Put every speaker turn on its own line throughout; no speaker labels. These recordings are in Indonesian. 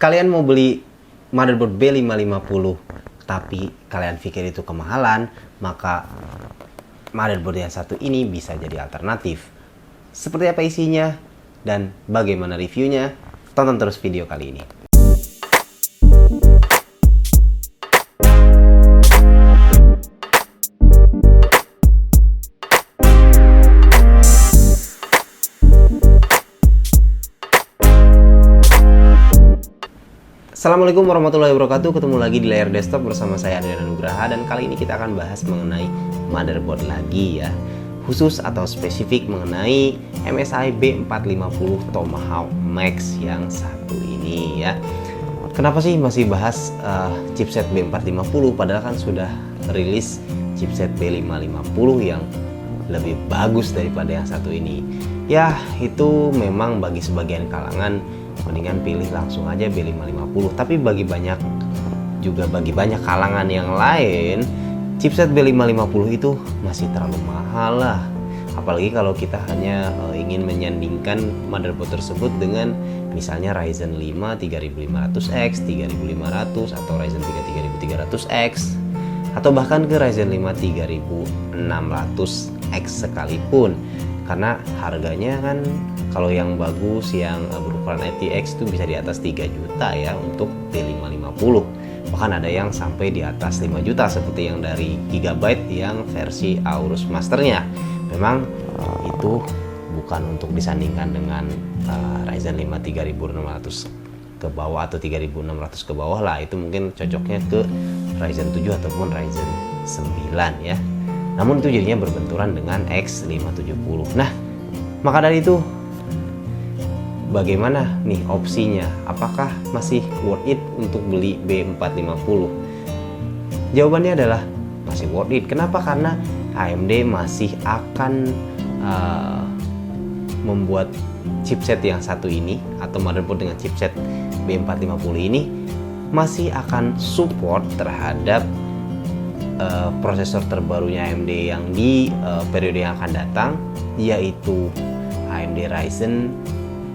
Kalian mau beli motherboard B550 tapi kalian pikir itu kemahalan, maka motherboard yang satu ini bisa jadi alternatif. Seperti apa isinya dan bagaimana reviewnya? Tonton terus video kali ini. Assalamualaikum warahmatullahi wabarakatuh. Ketemu lagi di layar desktop bersama saya Andrian Nugraha, dan kali ini kita akan bahas mengenai motherboard lagi ya. Khusus atau spesifik mengenai MSI B450 Tomahawk Max yang satu ini ya. Kenapa sih masih bahas chipset B450 padahal kan sudah rilis chipset B550 yang lebih bagus daripada yang satu ini. Ya, itu memang bagi sebagian kalangan mendingan pilih langsung aja B550, tapi bagi banyak kalangan yang lain chipset B550 itu masih terlalu mahal lah. Apalagi kalau kita hanya ingin menyandingkan motherboard tersebut dengan misalnya Ryzen 5 3500X, 3500 atau Ryzen 3 3300X, atau bahkan ke Ryzen 5 3600X sekalipun. Karena harganya kan kalau yang bagus yang berukuran RTX itu bisa di atas 3 juta ya untuk B550. Bahkan ada yang sampai di atas 5 juta seperti yang dari Gigabyte yang versi Aorus Masternya. Memang itu bukan untuk disandingkan dengan Ryzen 5 3600 ke bawah atau 3600 ke bawah lah. Itu mungkin cocoknya ke Ryzen 7 ataupun Ryzen 9 ya. Namun itu jadinya berbenturan dengan X570. Nah, maka dari itu bagaimana nih opsinya? Apakah masih worth it untuk beli B450? Jawabannya adalah masih worth it. Kenapa? Karena AMD masih akan membuat chipset yang satu ini atau motherboard dengan chipset B450 ini masih akan support terhadap prosesor terbarunya AMD yang di periode yang akan datang, yaitu AMD Ryzen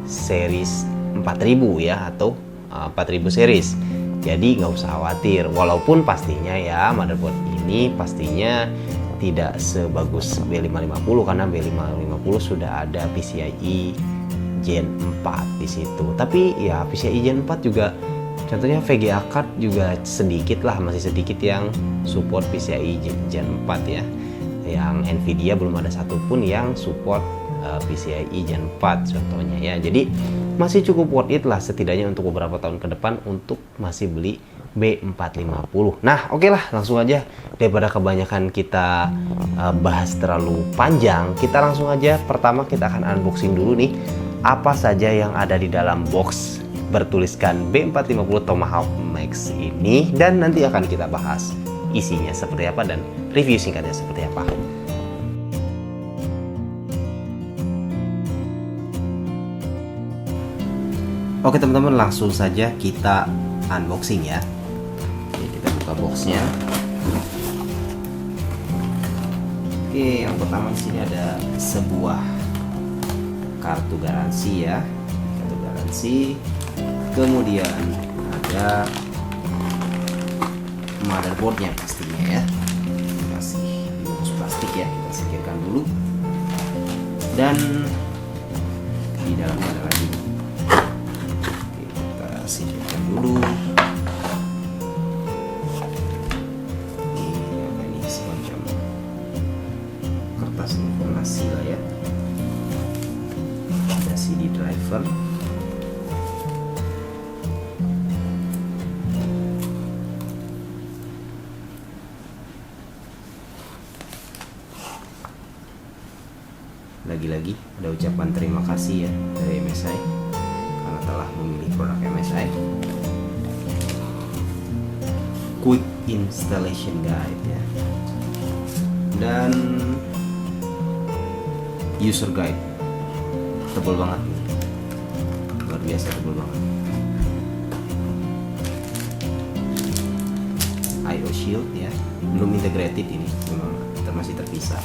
series 4000 ya, atau 4000 series. Jadi nggak usah khawatir, walaupun pastinya ya motherboard ini pastinya tidak sebagus B550 karena B550 sudah ada PCIe Gen 4 di situ. Tapi ya PCIe Gen 4 juga, contohnya VGA card juga sedikit lah, masih sedikit yang support PCIe Gen 4 ya. Yang Nvidia belum ada satupun yang support PCIe Gen 4 contohnya ya. Jadi masih cukup worth it lah setidaknya untuk beberapa tahun ke depan untuk masih beli B450. Nah, oke lah, langsung aja daripada kebanyakan kita bahas terlalu panjang, kita langsung aja. Pertama kita akan unboxing dulu nih apa saja yang ada di dalam box bertuliskan B450 Tomahawk Max ini, dan nanti akan kita bahas isinya seperti apa dan review singkatnya seperti apa. Oke teman-teman, langsung saja kita unboxing ya. Jadi kita buka boxnya. Oke, yang pertama di sini ada sebuah kartu garansi ya. Kartu garansi. Kemudian ada motherboardnya pastinya ya, masih dibungkus plastik ya, kita singkirkan dulu. Dan di dalamnya ada lagi. Oke, kita singkirkan dulu. Ini semacam kertas informasi lah ya. Ada CD driver. Lagi-lagi ada ucapan terima kasih ya dari MSI karena telah memilih produk MSI. Quick installation guide ya, dan user guide. Tebal banget nih, luar biasa tebal banget. IO shield ya, belum integrated ini, memang masih terpisah.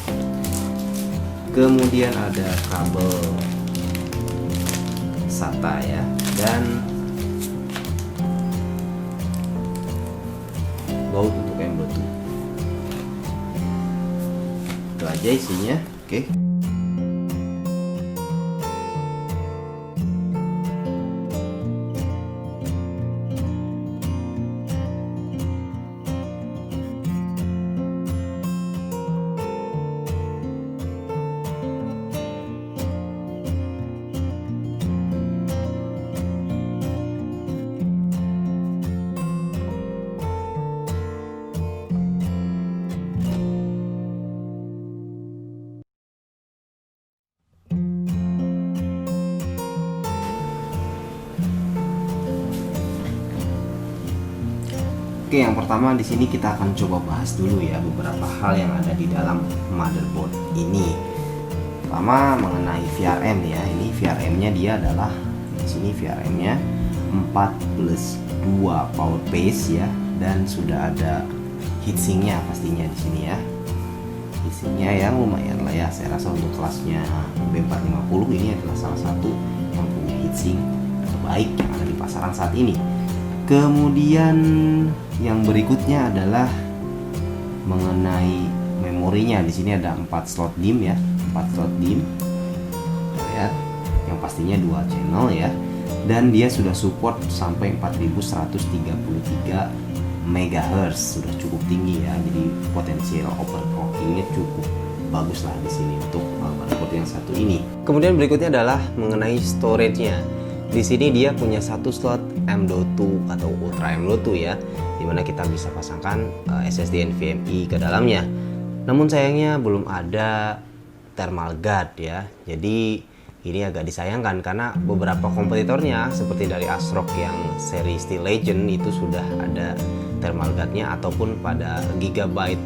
Kemudian ada kabel SATA ya, dan baut untuk M.2. Itu aja isinya. Oke. Oke, yang pertama di sini kita akan coba bahas dulu ya beberapa hal yang ada di dalam motherboard ini. Pertama mengenai VRM ya. Ini VRM-nya dia adalah di sini VRM-nya 4+2 power base ya, dan sudah ada heatsinknya pastinya di sini ya. Heatsinknya yang lumayan lah ya. Saya rasa untuk kelasnya B450 ini adalah salah satu yang punya heatsink terbaik yang ada di pasaran saat ini. Kemudian yang berikutnya adalah mengenai memorinya. Di sini ada 4 slot DIMM ya, 4 slot DIMM. Lihat, yang pastinya dual channel ya. Dan dia sudah support sampai 4133 MHz, sudah cukup tinggi ya. Jadi potensial overclockingnya cukup bagus lah di sini untuk motherboard yang satu ini. Kemudian berikutnya adalah mengenai storage-nya. Di sini dia punya satu slot M.2 atau Ultra M.2 ya, dimana kita bisa pasangkan SSD NVMe ke dalamnya. Namun sayangnya belum ada thermal guard ya. Jadi ini agak disayangkan karena beberapa kompetitornya seperti dari ASRock yang seri Steel Legend itu sudah ada thermal guardnya, ataupun pada Gigabyte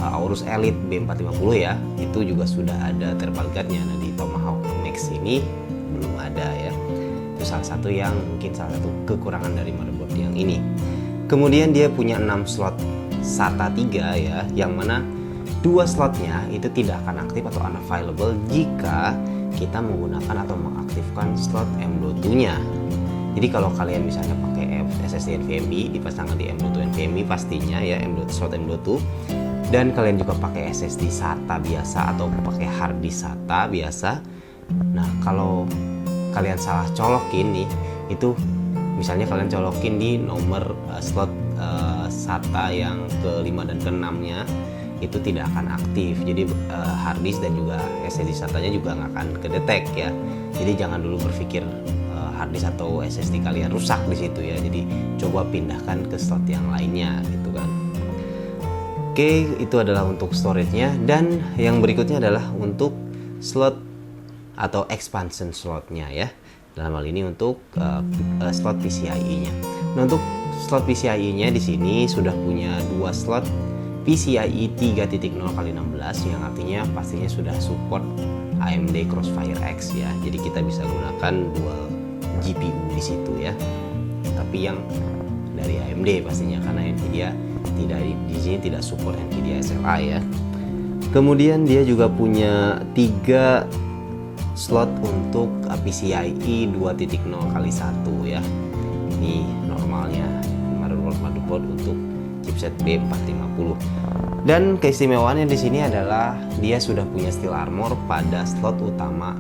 Aorus Elite B450 ya, itu juga sudah ada thermal guardnya. Nah di Tomahawk Max ini belum ada ya. Salah satu yang mungkin salah satu kekurangan dari motherboard yang ini. Kemudian dia punya 6 slot SATA 3 ya, yang mana 2 slotnya itu tidak akan aktif atau unavailable jika kita menggunakan atau mengaktifkan slot M.2 nya. Jadi kalau kalian misalnya pakai SSD NVMe dipasangkan di M.2 NVMe pastinya ya, slot M.2, dan kalian juga pakai SSD SATA biasa atau pakai hard disk SATA biasa. Nah kalau kalian salah colokin nih, itu misalnya kalian colokin di nomor slot SATA yang ke-5 dan ke-6 nya itu tidak akan aktif. Jadi harddisk dan juga SSD SATA-nya juga nggak akan kedetek ya. Jadi jangan dulu berpikir harddisk atau SSD kalian rusak di situ ya. Jadi coba pindahkan ke slot yang lainnya gitu kan. Oke, itu adalah untuk storage-nya, dan yang berikutnya adalah untuk slot atau expansion slotnya ya. Dalam hal ini untuk slot PCIe-nya. Nah untuk slot PCIe-nya di sini sudah punya 2 slot PCIe 3.0x16 yang artinya pastinya sudah support AMD Crossfire X ya. Jadi kita bisa gunakan dual GPU di situ ya. Tapi yang dari AMD pastinya, karena Nvidia di sini tidak support Nvidia SLI ya. Kemudian dia juga punya 3 slot untuk PCIe 2.0x1 ya. Ini normalnya motherboard untuk chipset B450. Dan keistimewaannya di sini adalah dia sudah punya steel armor pada slot utama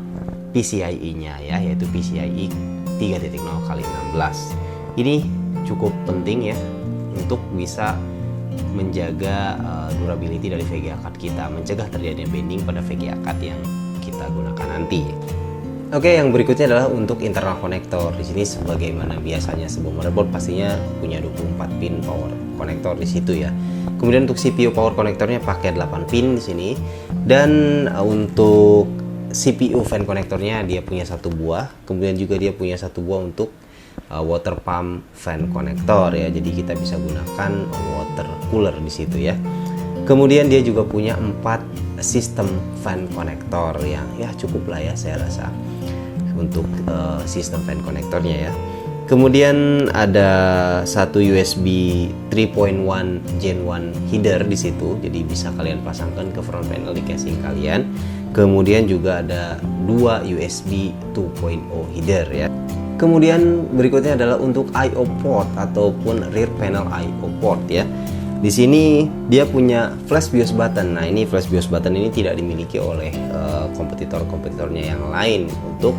PCIe-nya ya, yaitu PCIe 3.0x16. Ini cukup penting ya untuk bisa menjaga durability dari VGA card kita, mencegah terjadinya bending pada VGA card yang kita gunakan nanti. Oke, yang berikutnya adalah untuk internal konektor. Di sini sebagaimana biasanya sebuah motherboard pastinya punya 24 pin power konektor di situ ya. Kemudian untuk CPU power konektornya pakai 8 pin di sini, dan untuk CPU fan konektornya dia punya 1 buah. Kemudian juga dia punya 1 buah untuk water pump fan konektor ya. Jadi kita bisa gunakan water cooler di situ ya. Kemudian dia juga punya 4 sistem fan konektor yang ya cukup lah ya saya rasa untuk sistem fan konektornya ya. Kemudian ada satu USB 3.1 Gen 1 header di situ, jadi bisa kalian pasangkan ke front panel di casing kalian. Kemudian juga ada 2 USB 2.0 header ya. Kemudian berikutnya adalah untuk I/O port ataupun rear panel I/O port ya. Di sini dia punya flash BIOS button. Nah, ini flash BIOS button ini tidak dimiliki oleh kompetitor-kompetitornya yang lain untuk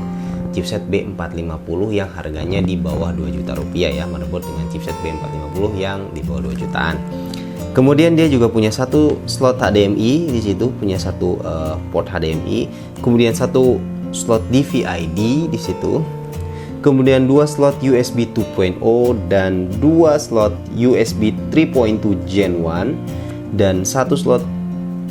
chipset B450 yang harganya di bawah 2 juta rupiah ya, motherboard dengan chipset B450 yang di bawah 2 jutaan. Kemudian dia juga punya satu slot HDMI di situ, punya satu port HDMI, kemudian satu slot DVI-D di situ. Kemudian 2 slot USB 2.0 dan 2 slot USB 3.2 Gen 1 dan 1 slot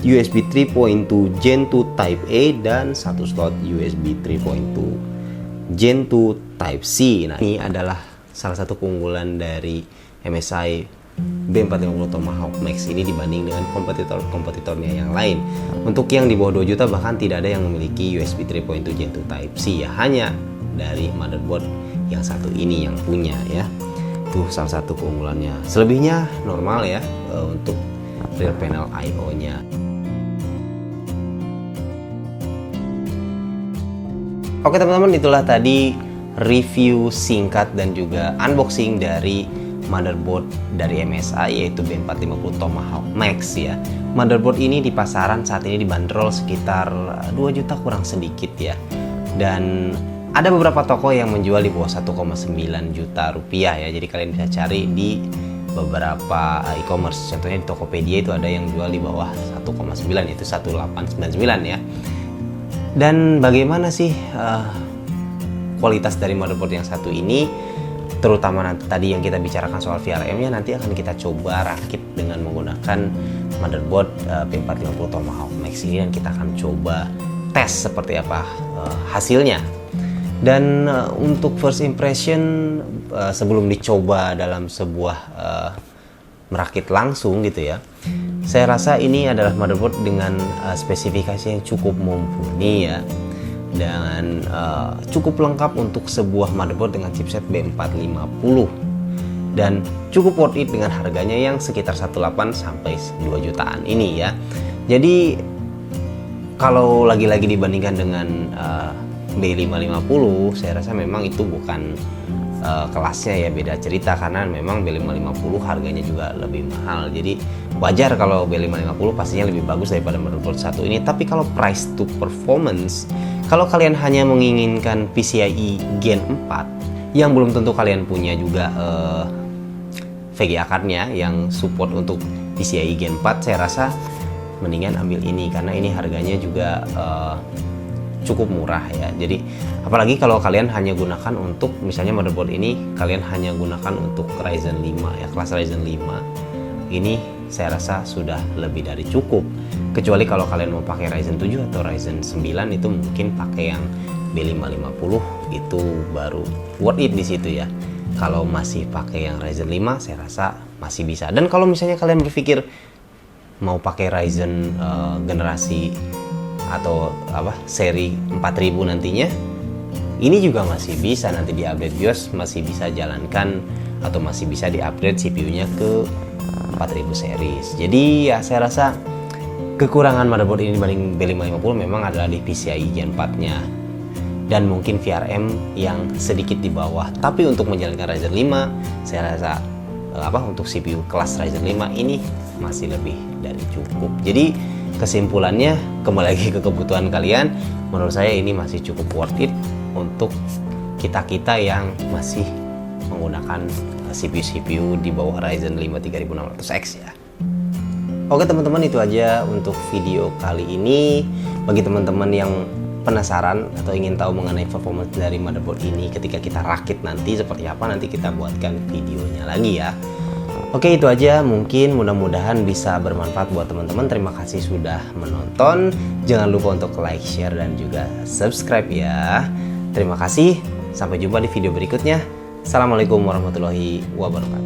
USB 3.2 Gen 2 Type A dan 1 slot USB 3.2 Gen 2 Type C. Nah, ini adalah salah satu keunggulan dari MSI B450 Tomahawk Max ini dibanding dengan kompetitor-kompetitornya yang lain. Untuk yang di bawah 2 juta bahkan tidak ada yang memiliki USB 3.2 Gen 2 Type C ya, hanya dari motherboard yang satu ini yang punya ya. Itu salah satu keunggulannya. Selebihnya normal ya untuk rear panel I/O nya. Oke teman-teman, itulah tadi review singkat dan juga unboxing dari motherboard dari MSI yaitu B450 Tomahawk Max ya. Motherboard ini di pasaran saat ini dibanderol sekitar 2 juta kurang sedikit ya. Dan ada beberapa toko yang menjual di bawah 1,9 juta rupiah ya. Jadi kalian bisa cari di beberapa e-commerce. Contohnya di Tokopedia itu ada yang jual di bawah 1,9 yaitu 1899 ya. Dan bagaimana sih kualitas dari motherboard yang satu ini? Terutama nanti tadi yang kita bicarakan soal VRM-nya, nanti akan kita coba rakit dengan menggunakan motherboard B450 Tomahawk Max ini, dan kita akan coba tes seperti apa hasilnya. Dan untuk first impression sebelum dicoba dalam sebuah merakit langsung gitu ya, saya rasa ini adalah motherboard dengan spesifikasi yang cukup mumpuni ya, dan cukup lengkap untuk sebuah motherboard dengan chipset B450 dan cukup worth it dengan harganya yang sekitar 18 sampai 2 jutaan ini ya. Jadi kalau lagi-lagi dibandingkan dengan B550, saya rasa memang itu bukan kelasnya ya, beda cerita, karena memang B550 harganya juga lebih mahal. Jadi wajar kalau B550 pastinya lebih bagus daripada motherboard satu ini. Tapi kalau price to performance, kalau kalian hanya menginginkan PCIe Gen 4 yang belum tentu kalian punya juga VGA card-nya yang support untuk PCIe Gen 4, saya rasa mendingan ambil ini karena ini harganya juga cukup murah ya. Jadi apalagi kalau kalian hanya gunakan untuk misalnya motherboard ini kalian hanya gunakan untuk Ryzen 5 ya, kelas Ryzen 5, ini saya rasa sudah lebih dari cukup. Kecuali kalau kalian mau pakai Ryzen 7 atau Ryzen 9, itu mungkin pakai yang B550 itu baru worth it di situ ya. Kalau masih pakai yang Ryzen 5 saya rasa masih bisa. Dan kalau misalnya kalian berpikir mau pakai Ryzen generasi atau seri 4000 nantinya, ini juga masih bisa nanti di update BIOS, masih bisa jalankan atau masih bisa di upgrade CPU-nya ke 4000 series. Jadi ya saya rasa kekurangan motherboard ini dibanding B550 memang adalah di PCIe Gen 4-nya dan mungkin VRM yang sedikit di bawah. Tapi untuk menjalankan Ryzen 5 saya rasa untuk CPU kelas Ryzen 5 ini masih lebih dari cukup. Jadi kesimpulannya, kembali lagi ke kebutuhan kalian, menurut saya ini masih cukup worth it untuk kita-kita yang masih menggunakan CPU di bawah Ryzen 5 3600X ya. Oke teman-teman, itu aja untuk video kali ini. Bagi teman-teman yang penasaran atau ingin tahu mengenai performance dari motherboard ini ketika kita rakit nanti seperti apa, nanti kita buatkan videonya lagi ya. Oke, itu aja, mungkin mudah-mudahan bisa bermanfaat buat teman-teman. Terima kasih sudah menonton. Jangan lupa untuk like, share, dan juga subscribe ya. Terima kasih, sampai jumpa di video berikutnya. Assalamualaikum warahmatullahi wabarakatuh.